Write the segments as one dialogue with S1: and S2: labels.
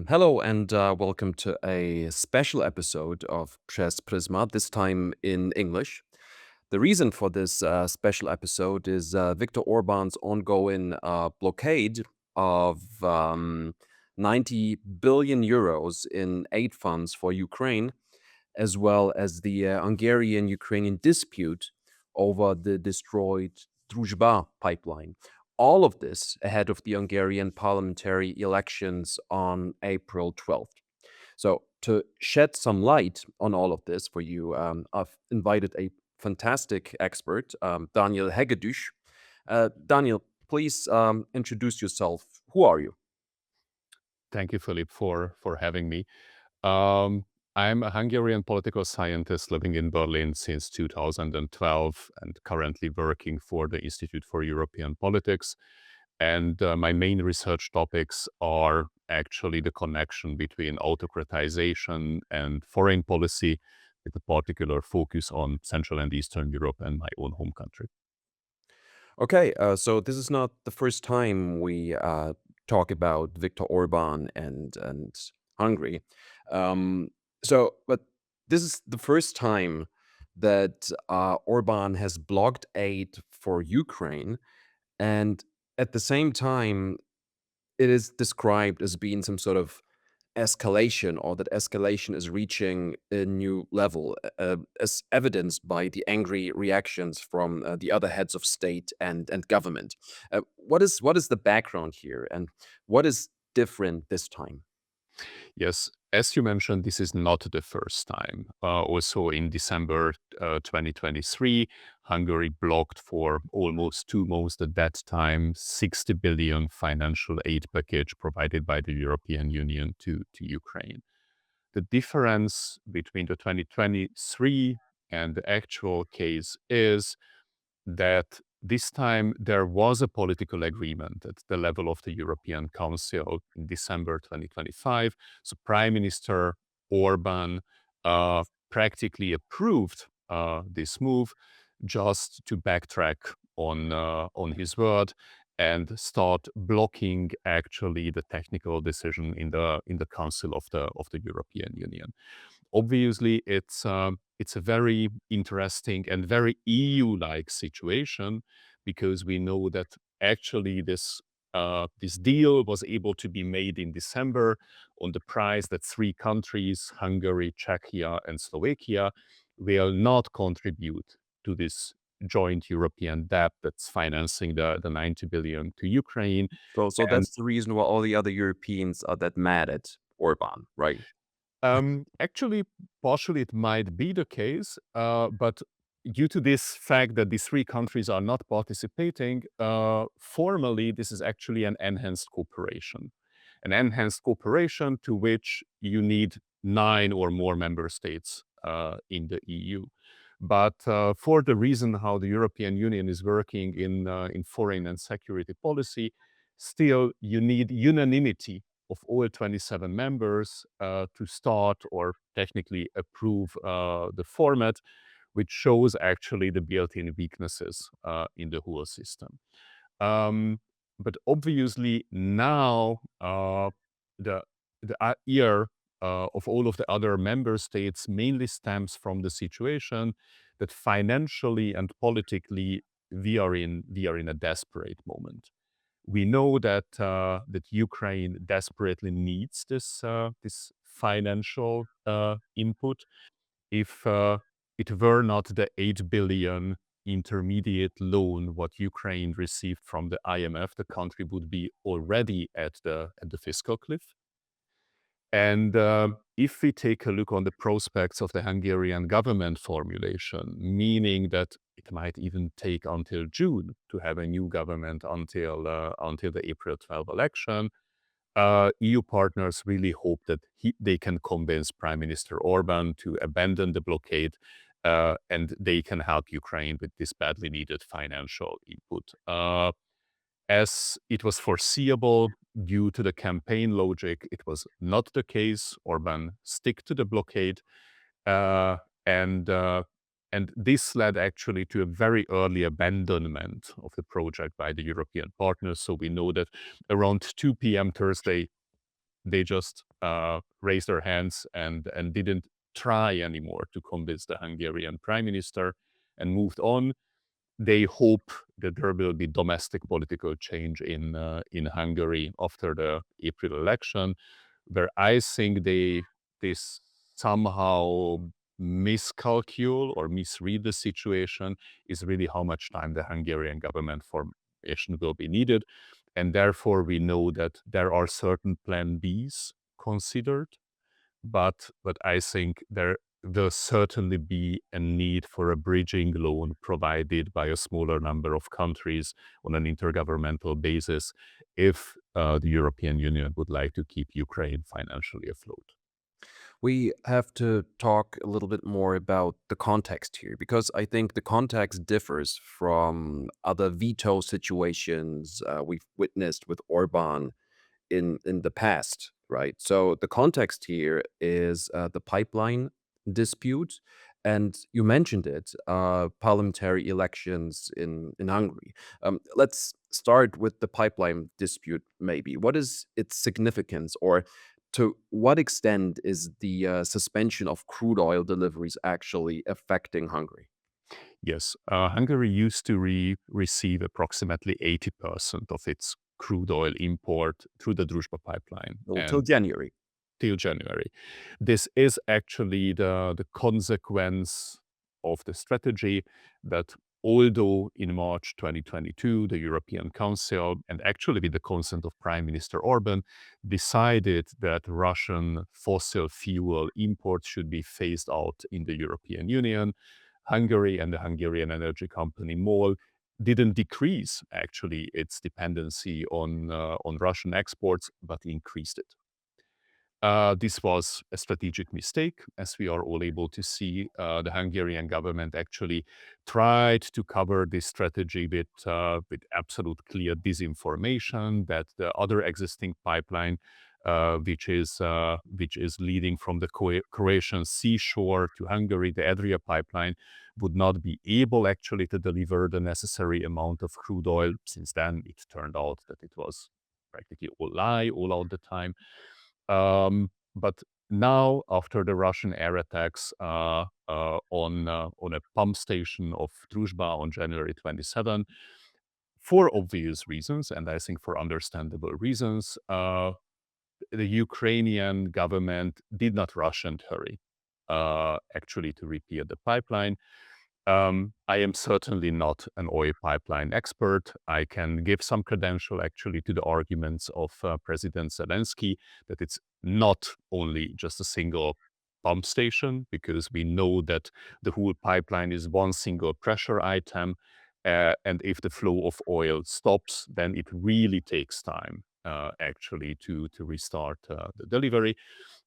S1: Hello and welcome to a special episode of Przez Pryzmat, this time in English. The reason for this special episode is Viktor Orbán's ongoing blockade of 90 billion euros in aid funds for Ukraine, as well as the Hungarian-Ukrainian dispute over the destroyed Druzhba pipeline. All of this ahead of the Hungarian parliamentary elections on April 12th. So, to shed some light on all of this for you, I've invited a fantastic expert, Daniel Hegedüs. Daniel, please introduce yourself. Who are you?
S2: Thank you, Philipp, for having me. Um, I'm a Hungarian political scientist living in Berlin since 2012 and currently working for the Institute for European Politics. And my main research topics are actually the connection between autocratization and foreign policy, with a particular focus on Central and Eastern Europe and my own home country.
S1: Okay, so this is not the first time we talk about Viktor Orban and Hungary. But this is the first time that Orban has blocked aid for Ukraine, and at the same time, it is described as being some sort of escalation, or that escalation is reaching a new level, as evidenced by the angry reactions from the other heads of state and government. What is the background here, and what is different this time?
S2: Yes, as you mentioned, this is not the first time. Also in December 2023, Hungary blocked for almost 2 months at that time 60 billion financial aid package provided by the European Union to Ukraine. The difference between the 2023 and the actual case is that this time there was a political agreement at the level of the European Council in December 2025. So Prime Minister Orbán practically approved this move, just to backtrack on his word and start blocking actually the technical decision in the Council of the European Union. Obviously, it's a very interesting and very EU-like situation, because we know that actually this deal was able to be made in December on the price that three countries, Hungary, Czechia, and Slovakia, will not contribute to this joint European debt that's financing the 90 billion to Ukraine.
S1: So
S2: And
S1: that's the reason why all the other Europeans are that mad at Orban, right?
S2: Actually, partially it might be the case, but due to this fact that these three countries are not participating, formally, this is actually an enhanced cooperation. An enhanced cooperation to which you need 9 or more member states in the EU. But for the reason how the European Union is working in foreign and security policy, still you need unanimity of all 27 members to start or technically approve the format, which shows actually the built-in weaknesses in the whole system. But obviously now the ear of all of the other member states mainly stems from the situation that financially and politically we are in a desperate moment. We know that Ukraine desperately needs this financial input. If it were not the 8 billion intermediate loan what Ukraine received from the IMF, the country would be already at the fiscal cliff. And if we take a look on the prospects of the Hungarian government formulation, meaning that it might even take until June to have a new government until the April 12 election, EU partners really hope that they can convince Prime Minister Orbán to abandon the blockade, and they can help Ukraine with this badly needed financial input. As it was foreseeable due to the campaign logic, it was not the case. Orbán stick to the blockade, uh, and uh, and this led actually to a very early abandonment of the project by the European partners. So we know that around 2 p.m. Thursday, they just raised their hands and didn't try anymore to convince the Hungarian prime minister and moved on. They hope that there will be domestic political change in Hungary after the April election, where I think they somehow miscalculate or misread the situation is really how much time the Hungarian government formation will be needed. And therefore, we know that there are certain plan Bs considered, but I think there will certainly be a need for a bridging loan provided by a smaller number of countries on an intergovernmental basis if the European Union would like to keep Ukraine financially afloat.
S1: We have to talk a little bit more about the context here because I think the context differs from other veto situations we've witnessed with Orban in the past, right? So the context here is the pipeline dispute, and you mentioned it, parliamentary elections in Hungary. Let's start with the pipeline dispute, maybe. What is its significance, or to what extent is the suspension of crude oil deliveries actually affecting Hungary?
S2: Yes, Hungary used to receive approximately 80% of its crude oil import through the Druzhba pipeline.
S1: Well, till
S2: And
S1: January.
S2: till January. This is actually the consequence of the strategy that although in March 2022, the European Council, and actually with the consent of Prime Minister Orbán, decided that Russian fossil fuel imports should be phased out in the European Union, Hungary and the Hungarian energy company MOL didn't decrease actually its dependency on Russian exports, but increased it. This was a strategic mistake, as we are all able to see. The Hungarian government actually tried to cover this strategy with absolute clear disinformation that the other existing pipeline, which is leading from the Croatian seashore to Hungary, the Adria pipeline, would not be able actually to deliver the necessary amount of crude oil. Since then, it turned out that it was practically all lie all out the time. But now, after the Russian air attacks on a pump station of Druzhba on January 27, for obvious reasons, and I think for understandable reasons, the Ukrainian government did not rush and hurry actually to repair the pipeline. I am certainly not an oil pipeline expert. I can give some credential actually to the arguments of President Zelensky that it's not only just a single pump station, because we know that the whole pipeline is one single pressure item. And if the flow of oil stops, then it really takes time actually to restart the delivery.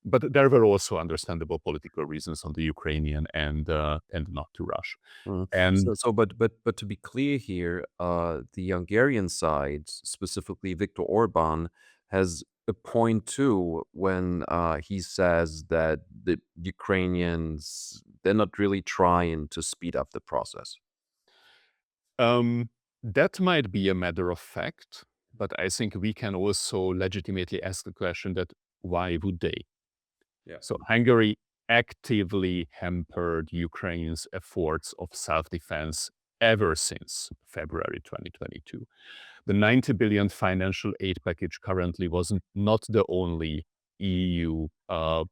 S2: But there were also understandable political reasons on the Ukrainian and not to rush.
S1: Mm.
S2: And
S1: But to be clear here, the Hungarian side, specifically Viktor Orban, has a point too when he says that the Ukrainians, they're not really trying to speed up the process.
S2: that might be a matter of fact, but I think we can also legitimately ask the question that why would they?
S1: Yeah.
S2: So Hungary actively hampered Ukraine's efforts of self-defense ever since February 2022. The 90 billion financial aid package currently wasn't not the only EU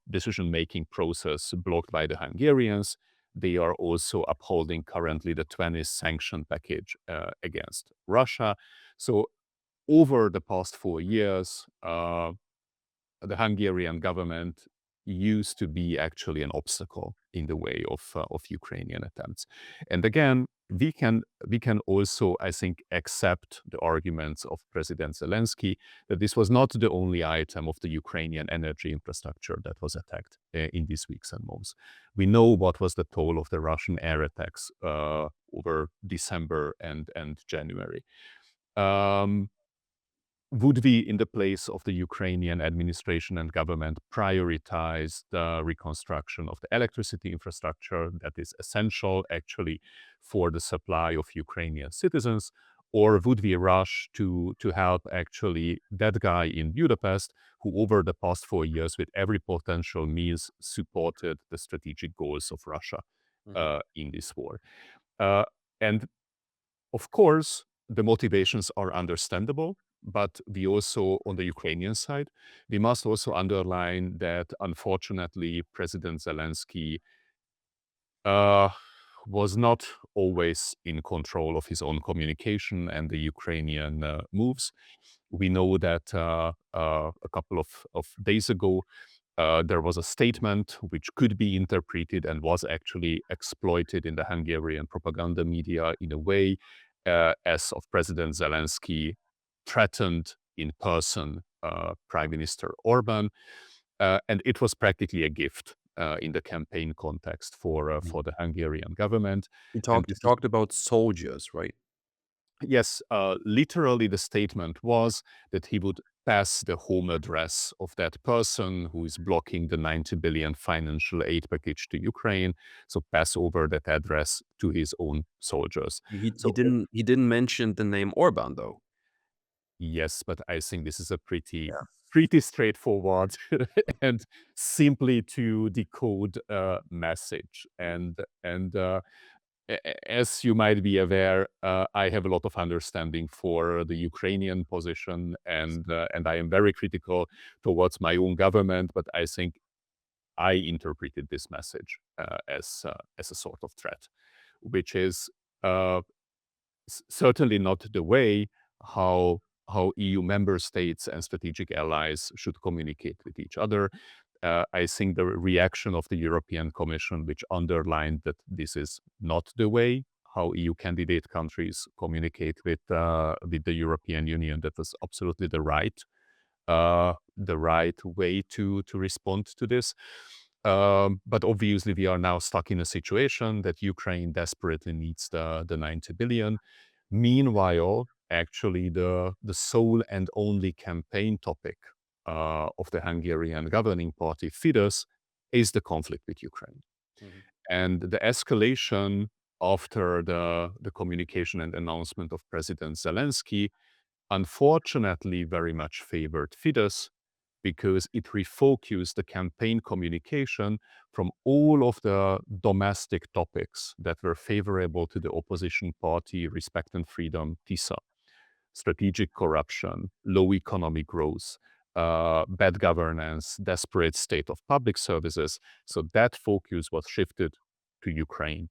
S2: decision-making process blocked by the Hungarians. They are also upholding currently the 20th sanction package against Russia. So over the past 4 years, the Hungarian government used to be actually an obstacle in the way of Ukrainian attempts. And again, we can also, I think, accept the arguments of President Zelensky that this was not the only item of the Ukrainian energy infrastructure that was attacked in these weeks and months. We know what was the toll of the Russian air attacks over December and January. Would we, in the place of the Ukrainian administration and government, prioritize the reconstruction of the electricity infrastructure that is essential actually for the supply of Ukrainian citizens? or would we rush to help actually that guy in Budapest who over the past 4 years with every potential means supported the strategic goals of Russia
S1: Mhm.
S2: in this war? Uh, and of course, the motivations are understandable, but we also, on the Ukrainian side, we must also underline that unfortunately, President Zelensky uh, was not always in control of his own communication and the Ukrainian moves. We know that a couple of days ago, there was a statement which could be interpreted and was actually exploited in the Hungarian propaganda media in a way as of President Zelensky threatened in person Prime Minister Orbán. And it was practically a gift in the campaign context
S1: Mhm.
S2: for the Hungarian government.
S1: He
S2: And
S1: talked he
S2: this is,
S1: talked about soldiers, right?
S2: yes, literally the statement was that he would pass the home address of that person who is blocking the 90 billion financial aid package to Ukraine. So pass over that address to his own soldiers.
S1: He
S2: So
S1: didn't mention the name Orban, though.
S2: yes, but I think this is a
S1: Yeah.
S2: pretty straightforward and simply to decode a message. And as you might be aware, I have a lot of understanding for the Ukrainian position, and I am very critical towards my own government. But I think I interpreted this message as a sort of threat, which is uh, certainly not the way how EU member states and strategic allies should communicate with each other. I think the reaction of the European Commission, which underlined that this is not the way how EU candidate countries communicate with the European Union, that was absolutely the right way to respond to this. But obviously, we are now stuck in a situation that Ukraine desperately needs the 90 billion. Meanwhile, actually, the sole and only campaign topic of the Hungarian governing party, Fidesz, is the conflict with Ukraine.
S1: Mhm.
S2: And the escalation after the communication and announcement of President Zelensky unfortunately very much favored Fidesz because it refocused the campaign communication from all of the domestic topics that were favorable to the opposition party, Respect and Freedom, TISA, strategic corruption, low economic growth, bad governance, desperate state of public services. So that focus was shifted to Ukraine,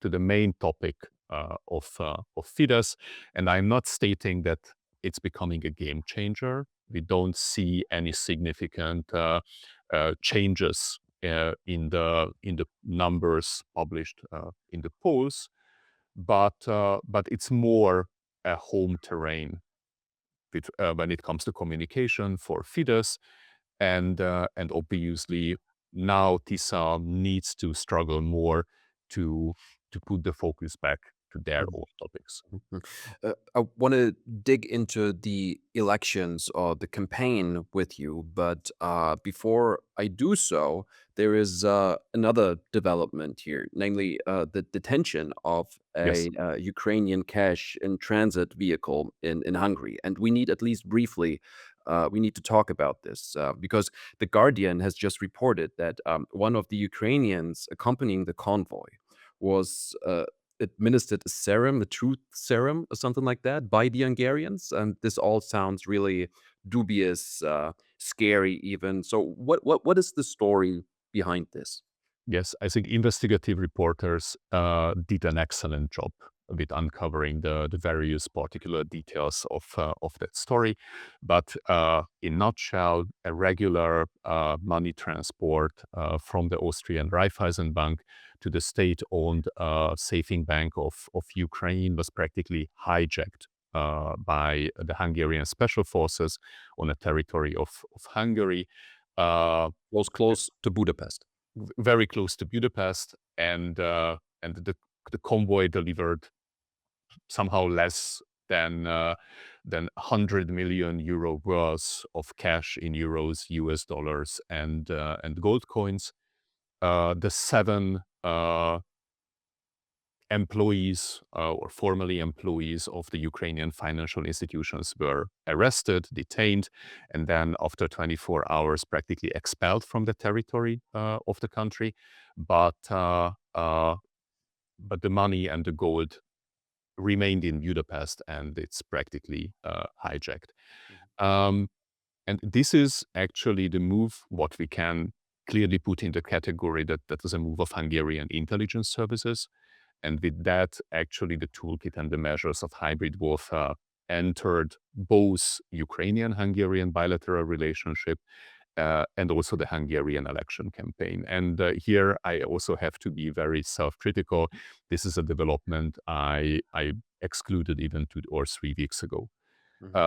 S2: to the main topic of Fidesz. And I'm not stating that it's becoming a game changer. We don't see any significant changes in the numbers published in the polls, but it's more a home terrain when it comes to communication for Fidesz, and obviously now TISA needs to struggle more to to put the focus back to their
S1: Mhm.
S2: own topics.
S1: Mhm. I want to dig into the elections or the campaign with you, but before I do so, there is another development here, namely the detention of
S2: Yes.
S1: a Ukrainian cash in transit vehicle in Hungary. And we need at least briefly. We need to talk about this because the Guardian has just reported that one of the Ukrainians accompanying the convoy was administered a serum, a truth serum, or something like that, by the Hungarians, and this all sounds really dubious, scary, even. So, what is the story behind this?
S2: Yes, I think investigative reporters did an excellent job with uncovering the various particular details of that story. But in nutshell, a regular money transport from the Austrian Raiffeisenbank to the state-owned saving bank of Ukraine was practically hijacked by the Hungarian special forces on the territory of Hungary. Uh,
S1: Close to Budapest.
S2: very close to Budapest, and the convoy delivered somehow less than 100 million euro worth of cash in euros, US dollars, and gold coins. The seven employees or formerly employees of the Ukrainian financial institutions were arrested, detained, and then after 24 hours practically expelled from the territory of the country. But but the money and the gold remained in Budapest, and it's practically hijacked. Um, and this is actually the move, what we can clearly put in the category that that was a move of Hungarian intelligence services. And with that, actually, the toolkit and the measures of hybrid warfare entered both Ukrainian-Hungarian bilateral relationship and also the Hungarian election campaign. And here I also have to be very self-critical. This is a development I excluded even 2 or 3 weeks ago.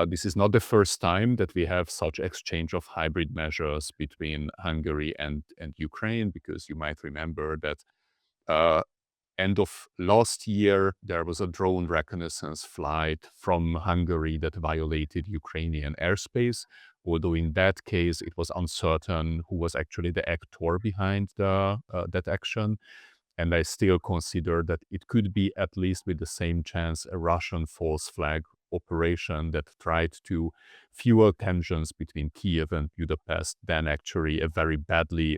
S2: This is not the first time that we have such exchange of hybrid measures between Hungary and Ukraine, because you might remember that uh, end of last year, there was a drone reconnaissance flight from Hungary that violated Ukrainian airspace. Although in that case, it was uncertain who was actually the actor behind that action. And I still consider that it could be, at least with the same chance, a Russian false flag operation that tried to fuel tensions between Kiev and Budapest than actually a very badly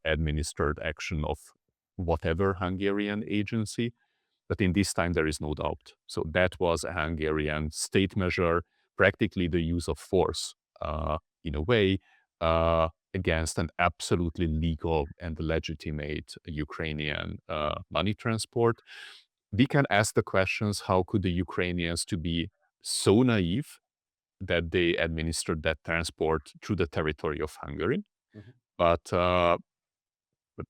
S2: administered action of whatever Hungarian agency. But in this time, there is no doubt. So that was a Hungarian state measure, practically the use of force in a way against an absolutely legal and legitimate Ukrainian money transport. We can ask the questions, how could the Ukrainians to be so naive that they administered that transport through the territory of Hungary?
S1: Mhm.
S2: But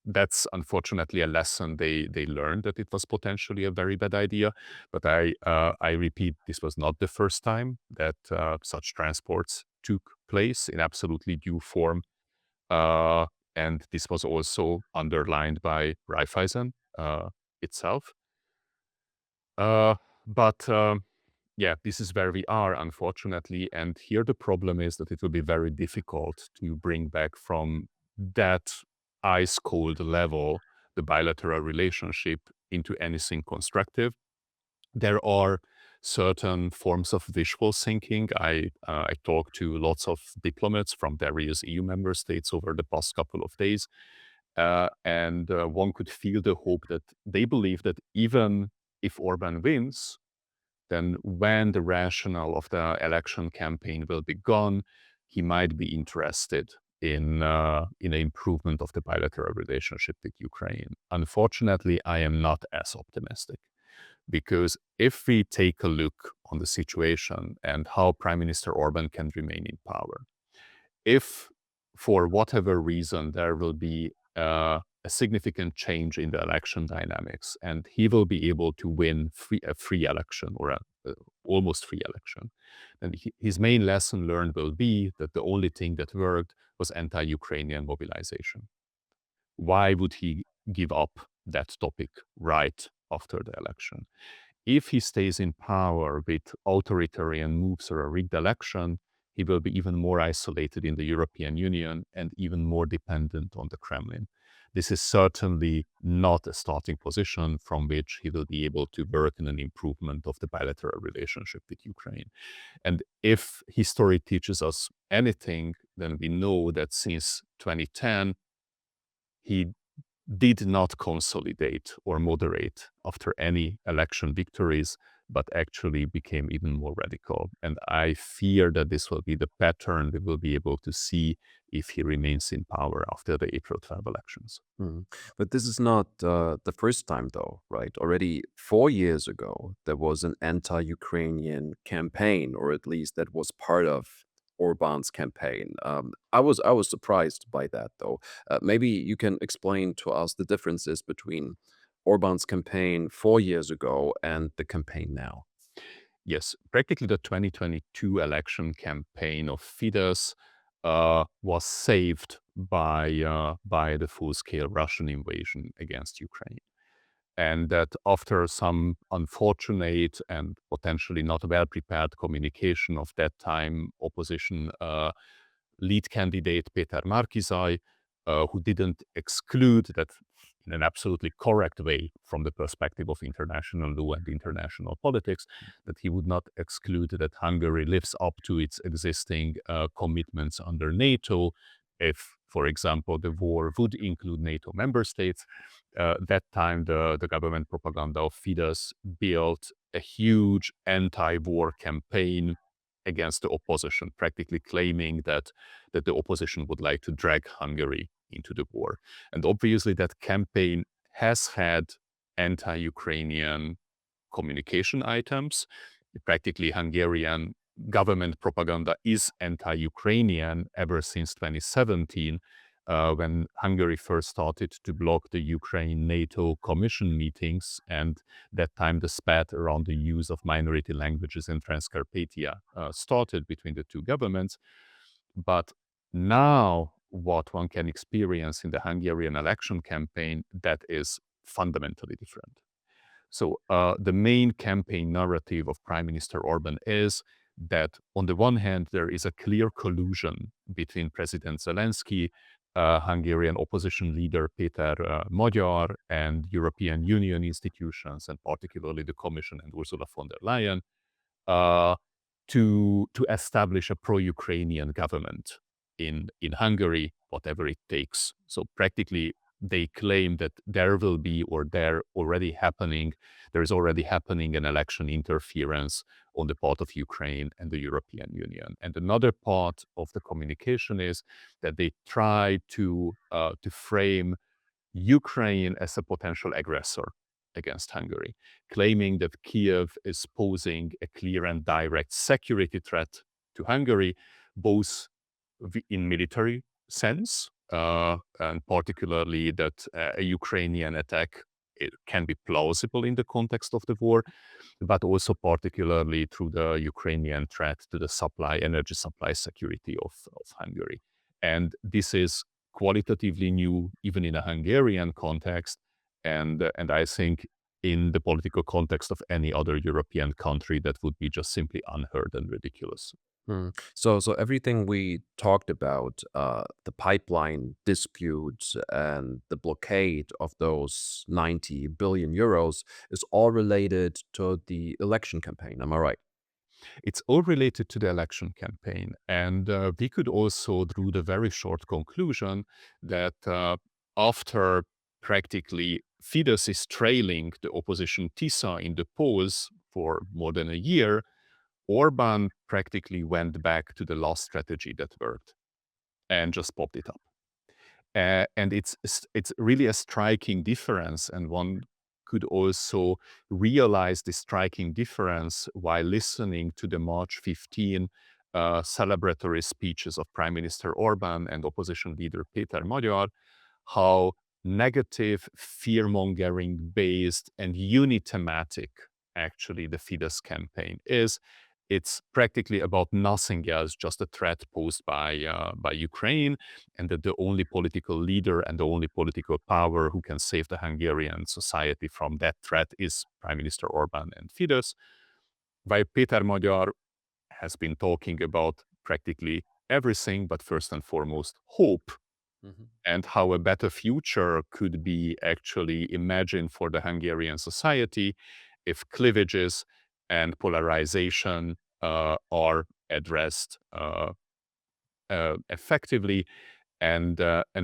S2: that's unfortunately a lesson they learned, that it was potentially a very bad idea. But I repeat, this was not the first time that such transports took place in absolutely due form, uh, and this was also underlined by Raiffeisen itself. But yeah, this is where we are, unfortunately. And here the problem is that it will be very difficult to bring back from that ice cold level the bilateral relationship into anything constructive. There are certain forms of visual thinking. I talked to lots of diplomats from various EU member states over the past couple of days. And one could feel the hope that they believe that even if Orban wins, then when the rationale of the election campaign will be gone, he might be interested in an improvement of the bilateral relationship with Ukraine. Unfortunately, I am not as optimistic, because if we take a look on the situation and how Prime Minister Orban can remain in power, if for whatever reason there will be a significant change in the election dynamics and he will be able to win a free election, or a almost free election, then his main lesson learned will be that the only thing that worked was anti-Ukrainian mobilization. Why would he give up that topic right after the election? If he stays in power with authoritarian moves or a rigged election, he will be even more isolated in the European Union and even more dependent on the Kremlin. This is certainly not a starting position from which he will be able to work in an improvement of the bilateral relationship with Ukraine. And if history teaches us anything, then we know that since 2010, he did not consolidate or moderate after any election victories, but actually became even more radical. And I fear that this will be the pattern we will be able to see if he remains in power after the April 12 elections.
S1: Mhm. But this is not the first time, though, right? Already 4 years ago, there was an anti-Ukrainian campaign, or at least that was part of Orban's campaign. I was surprised by that, though. Maybe you can explain to us the differences between Orban's campaign 4 years ago and the campaign now.
S2: Yes, practically the 2022 election campaign of Fidesz was saved by the full-scale Russian invasion against Ukraine. And that after some unfortunate and potentially not well-prepared communication of that time opposition lead candidate Peter Markizaj, who didn't exclude that in an absolutely correct way from the perspective of international law and international politics, that he would not exclude that Hungary lives up to its existing commitments under NATO. If, for example, the war would include NATO member states, that time the government propaganda of Fidesz built a huge anti-war campaign against the opposition, practically claiming that the opposition would like to drag Hungary into the war. And obviously that campaign has had anti-Ukrainian communication items. Practically Hungarian government propaganda is anti-Ukrainian ever since 2017, when Hungary first started to block the Ukraine-NATO Commission meetings, and that time the spat around the use of minority languages in Transcarpathia started between the two governments. But now what one can experience in the Hungarian election campaign, that is fundamentally different. So the main campaign narrative of Prime Minister Orbán is that on the one hand, there is a clear collusion between President Zelensky, Hungarian opposition leader Péter Magyar, and European Union institutions, and particularly the Commission and Ursula von der Leyen, uh, to establish a pro-Ukrainian government in Hungary, whatever it takes. So practically, they claim that there will be, or there is already happening an election interference on the part of Ukraine and the European Union. And another part of the communication is that they try to frame Ukraine as a potential aggressor against Hungary, claiming that Kiev is posing a clear and direct security threat to Hungary, both in military sense, and particularly that a Ukrainian attack, it can be plausible in the context of the war, but also particularly through the Ukrainian threat to the energy supply security of Hungary. And this is qualitatively new, even in a Hungarian context, and I think in the political context of any other European country, that would be just simply unheard and ridiculous.
S1: So everything we talked about, the pipeline disputes and the blockade of those 90 billion euros, is all related to the election campaign. Am I right?
S2: It's all related to the election campaign. And we could also draw the very short conclusion that after practically Fidesz is trailing the opposition TISA in the polls for more than a year, Orbán practically went back to the last strategy that worked and just popped it up. And it's really a striking difference, and one could also realize the striking difference while listening to the March 15 celebratory speeches of Prime Minister Orbán and opposition leader Péter Magyar, how negative, fear-mongering based and unithematic actually the Fidesz campaign is. It's practically about nothing else, just a threat posed by Ukraine, and that the only political leader and the only political power who can save the Hungarian society from that threat is Prime Minister Orbán and Fidesz, while Péter Magyar has been talking about practically everything, but first and foremost, hope, and how a better future could be actually imagined for the Hungarian society if cleavages and polarization are addressed effectively, and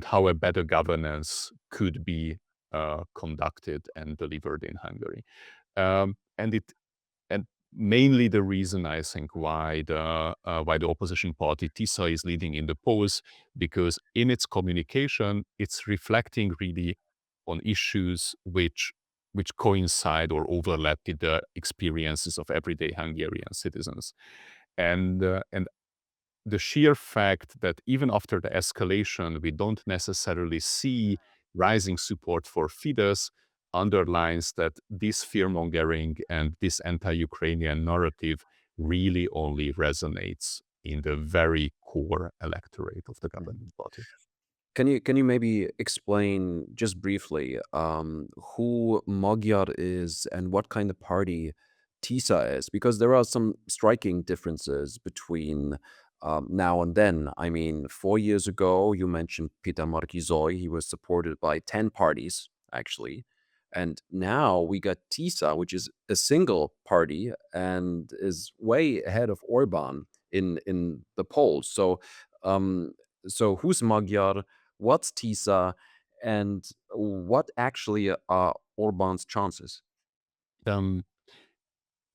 S2: how a better governance could be conducted and delivered in Hungary. And mainly the reason, I think, why the opposition party TISA is leading in the polls, because in its communication, it's reflecting really on issues which coincide or overlap with the experiences of everyday Hungarian citizens. And the sheer fact that even after the escalation, we don't necessarily see rising support for Fidesz underlines that this fear-mongering and this anti-Ukrainian narrative really only resonates in the very core electorate of the government party.
S1: Can you maybe explain just briefly who Magyar is and what kind of party TISA is? Because there are some striking differences between now and then. I mean, 4 years ago, you mentioned Peter Markizoy. He was supported by 10 parties. actually. And now we got TISA, which is a single party and is way ahead of Orban in the polls. Um, so who's Magyar? What's TISA? And what actually are Orban's chances?
S2: Um,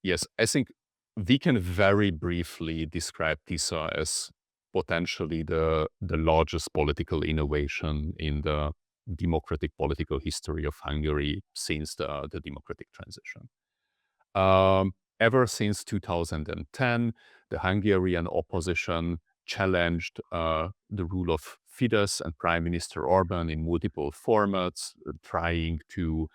S2: yes, I think we can very briefly describe TISA as potentially the largest political innovation in the democratic political history of Hungary since the democratic transition. Ever since 2010, the Hungarian opposition challenged the rule of Fidesz and Prime Minister Orbán in multiple formats, trying to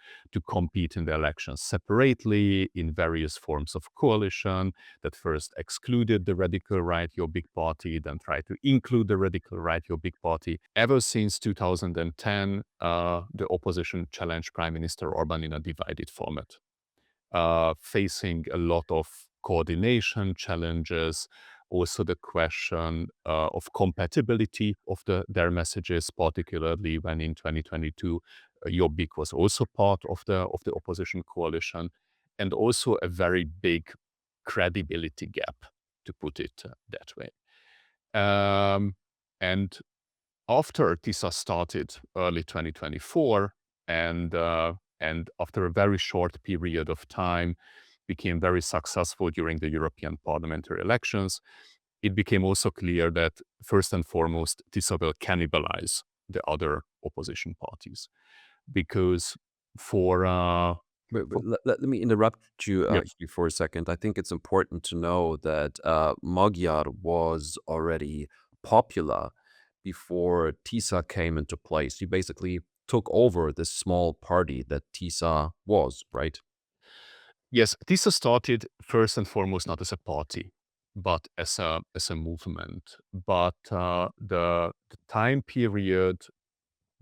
S2: compete in the elections separately in various forms of coalition that first excluded the radical right Jobbik party, then tried to include the radical right Jobbik party. Ever since 2010, the opposition challenged Prime Minister Orbán in a divided format, facing a lot of coordination challenges, also the question of compatibility of their messages, particularly when in 2022 Jobbik was also part of the opposition coalition, and also a very big credibility gap, to put it that way. And after TISA started early 2024, and after a very short period of time became very successful during the European parliamentary elections, it became also clear that first and foremost, TISA will cannibalize the other opposition parties. Because for
S1: Let me interrupt you
S2: yeah,
S1: actually for a second. I think it's important to know that Magyar was already popular before TISA came into place. You basically took over this small party that TISA was, right?
S2: yes, TISA started first and foremost not as a party, but as a movement. But the time period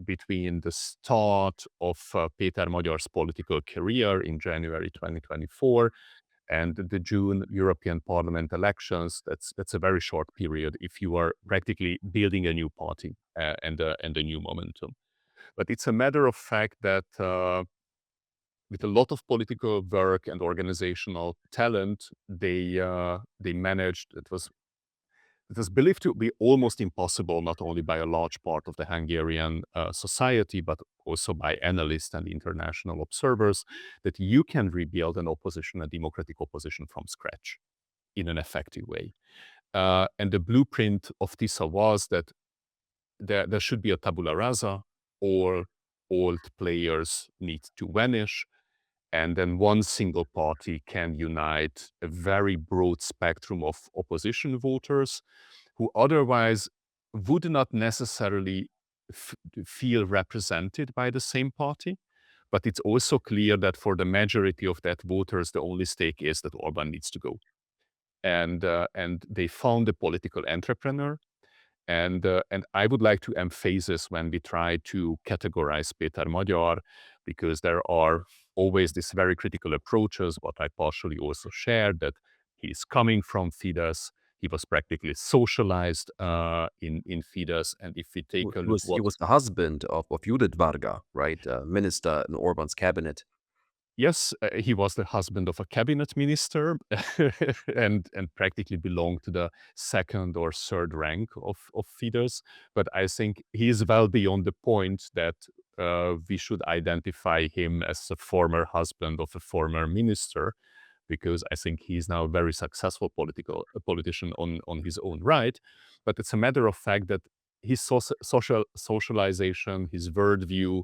S2: between the start of Péter Magyar's political career in January 2024 and the June European Parliament elections, that's a very short period if you are practically building a new party and a new momentum. But it's a matter of fact that with a lot of political work and organizational talent, they managed. It was believed to be almost impossible, not only by a large part of the Hungarian society, but also by analysts and international observers, that you can rebuild an opposition, a democratic opposition from scratch in an effective way. And the blueprint of TISA was that there should be a tabula rasa, all old players need to vanish, and then one single party can unite a very broad spectrum of opposition voters who otherwise would not necessarily feel represented by the same party. But it's also clear that for the majority of that voters, the only stake is that Orbán needs to go. And they found a political entrepreneur. And I would like to emphasize when we try to categorize Péter Magyar, because there are always these very critical approaches, what I partially also shared, that he's coming from Fidesz. He was practically socialized in Fidesz. And if we take a look
S1: He
S2: what
S1: was the husband of Judith Varga, right? Minister in Orban's cabinet.
S2: yes, he was the husband of a cabinet minister and practically belonged to the second or third rank of Fidesz. But I think he is well beyond the point that we should identify him as a former husband of a former minister, because I think he is now a very successful politician on his own right. But it's a matter of fact that his socialization, his worldview,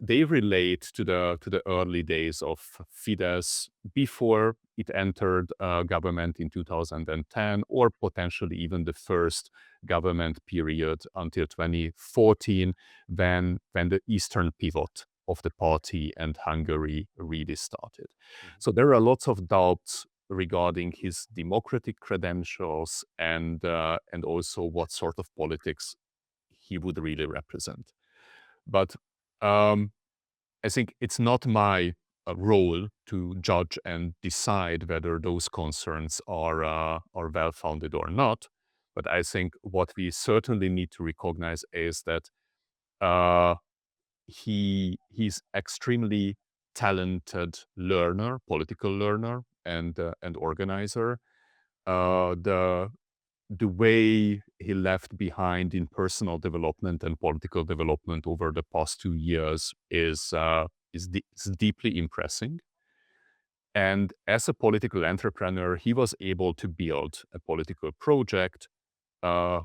S2: they relate to the early days of Fidesz before it entered government in 2010, or potentially even the first government period until 2014, when the eastern pivot of the party and Hungary really started. So there are lots of doubts regarding his democratic credentials and also what sort of politics he would really represent. But I think it's not my role to judge and decide whether those concerns are well founded or not. But I think what we certainly need to recognize is that uh, he's extremely talented learner, political learner, and organizer. The way he left behind in personal development and political development over the past 2 years is deeply impressive. And as a political entrepreneur, he was able to build a political project,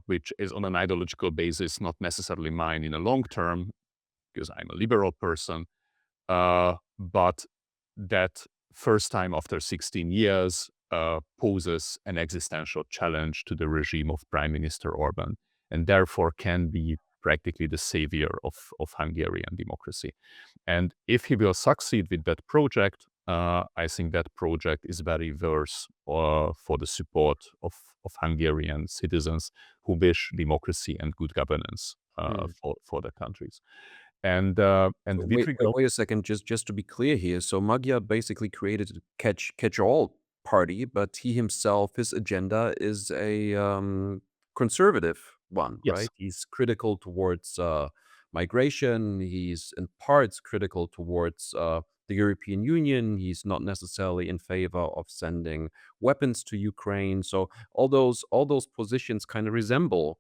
S2: which is on an ideological basis, not necessarily mine in the long term, because I'm a liberal person, but that first time after 16 years poses an existential challenge to the regime of Prime Minister Orbán, and therefore can be practically the savior of Hungarian democracy. And if he will succeed with that project, I think that project is very worth for the support of Hungarian citizens who wish democracy and good governance
S1: Mm.
S2: for the countries. And with regard,
S1: Wait a second, just to be clear here. So Magyar basically created a catch-all party, but he himself, his agenda is a conservative one,
S2: yes,
S1: right? He's critical towards migration. He's in parts critical towards the European Union. He's not necessarily in favor of sending weapons to Ukraine. So all those positions kind of resemble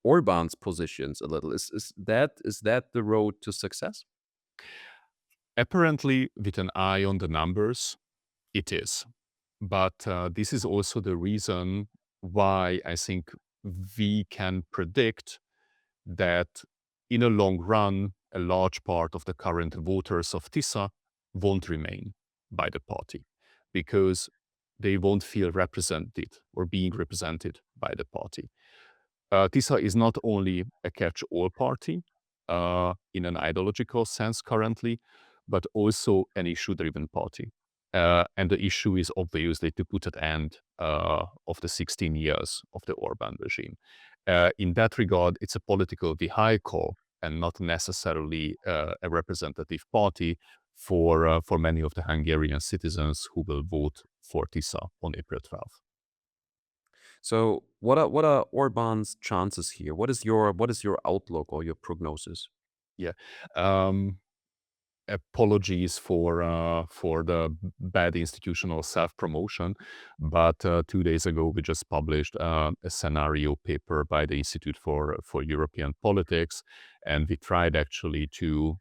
S1: Orban's positions a little. Is that the road to success?
S2: apparently with an eye on the numbers, it is. But this is also the reason why I think we can predict that in a long run, a large part of the current voters of TISA won't remain by the party because they won't feel represented or being represented by the party. TISA is not only a catch-all party in an ideological sense currently, but also an issue-driven party. And the issue is obviously to put an end of the 16 years of the Orbán regime. In that regard, it's a political vehicle and not necessarily a representative party for many of the Hungarian citizens who will vote for TISA on April 12th.
S1: So what are Orban's chances here? What is your outlook or your prognosis?
S2: Yeah. Um, Apologies for the bad institutional self-promotion, but 2 days ago we just published a scenario paper by the Institute for European Politics, and we tried actually to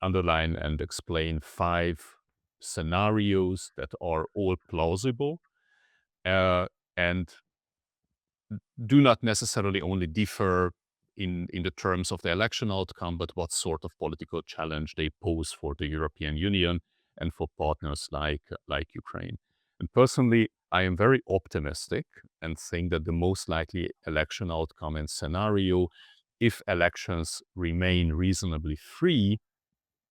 S2: underline and explain 5 scenarios that are all plausible and do not necessarily only differ in the terms of the election outcome, but what sort of political challenge they pose for the European Union and for partners like Ukraine. And personally, I am very optimistic and think that the most likely election outcome and scenario, if elections remain reasonably free,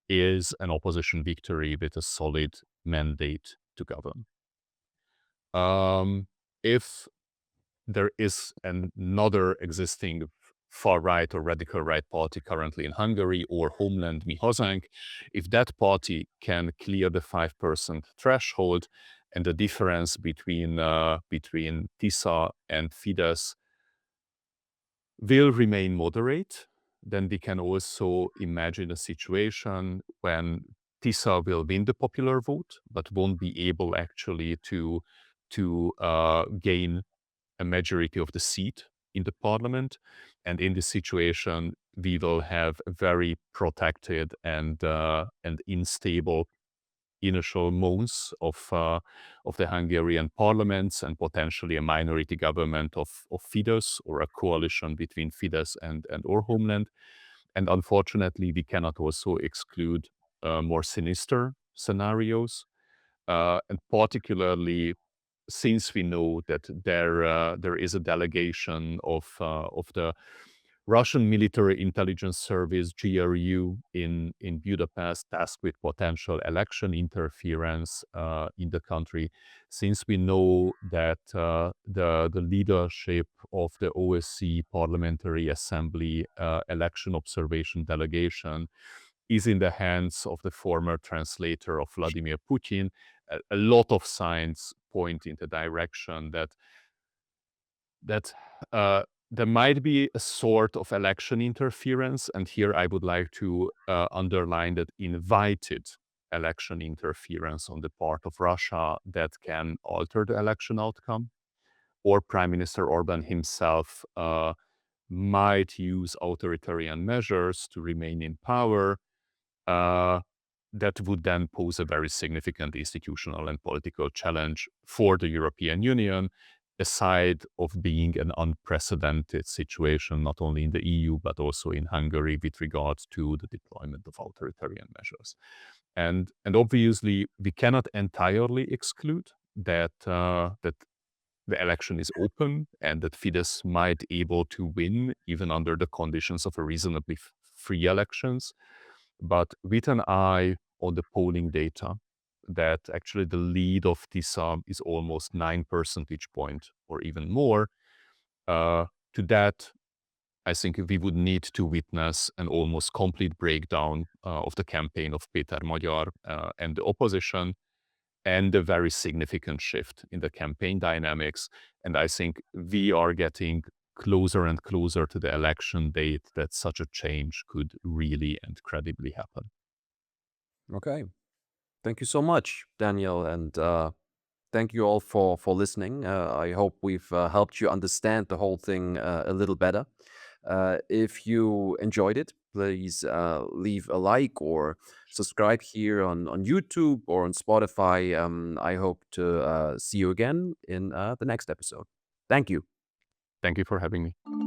S2: is an opposition victory with a solid mandate to govern. If there is another existing far right or radical right party currently in Hungary, or Homeland Mi Hazánk, if that party can clear the 5% threshold and the difference between TISA and Fidesz will remain moderate, then we can also imagine a situation when TISA will win the popular vote, but won't be able actually to gain a majority of the seat in the parliament. And in this situation, we will have a very protected and unstable initial months of the Hungarian parliaments and potentially a minority government of Fidesz or a coalition between Fidesz and or Homeland. And unfortunately, we cannot also exclude more sinister scenarios, and particularly since we know that there is a delegation of the Russian Military Intelligence Service (GRU) in Budapest, tasked with potential election interference in the country. Since we know that the leadership of the OSCE Parliamentary Assembly election observation delegation is in the hands of the former translator of Vladimir Putin, a lot of signs point in the direction that there might be a sort of election interference, and here I would like to underline that invited election interference on the part of Russia that can alter the election outcome, or Prime Minister Orbán himself might use authoritarian measures to remain in power. That would then pose a very significant institutional and political challenge for the European Union, aside of being an unprecedented situation, not only in the EU, but also in Hungary with regards to the deployment of authoritarian measures. And obviously, we cannot entirely exclude that the election is open and that Fidesz might able to win even under the conditions of a reasonably free elections. But with an eye on the polling data, that actually the lead of TISA is almost 9 percentage point or even more, to that, I think we would need to witness an almost complete breakdown of the campaign of Péter Magyar and the opposition, and a very significant shift in the campaign dynamics. And I think we are getting closer and closer to the election date that such a change could really and credibly happen.
S1: Okay. Thank you so much, Daniel, and thank you all for listening. I hope we've helped you understand the whole thing a little better. If you enjoyed it, please leave a like or subscribe here on YouTube or on Spotify. I hope to see you again in the next episode. Thank you.
S2: Thank you for having me.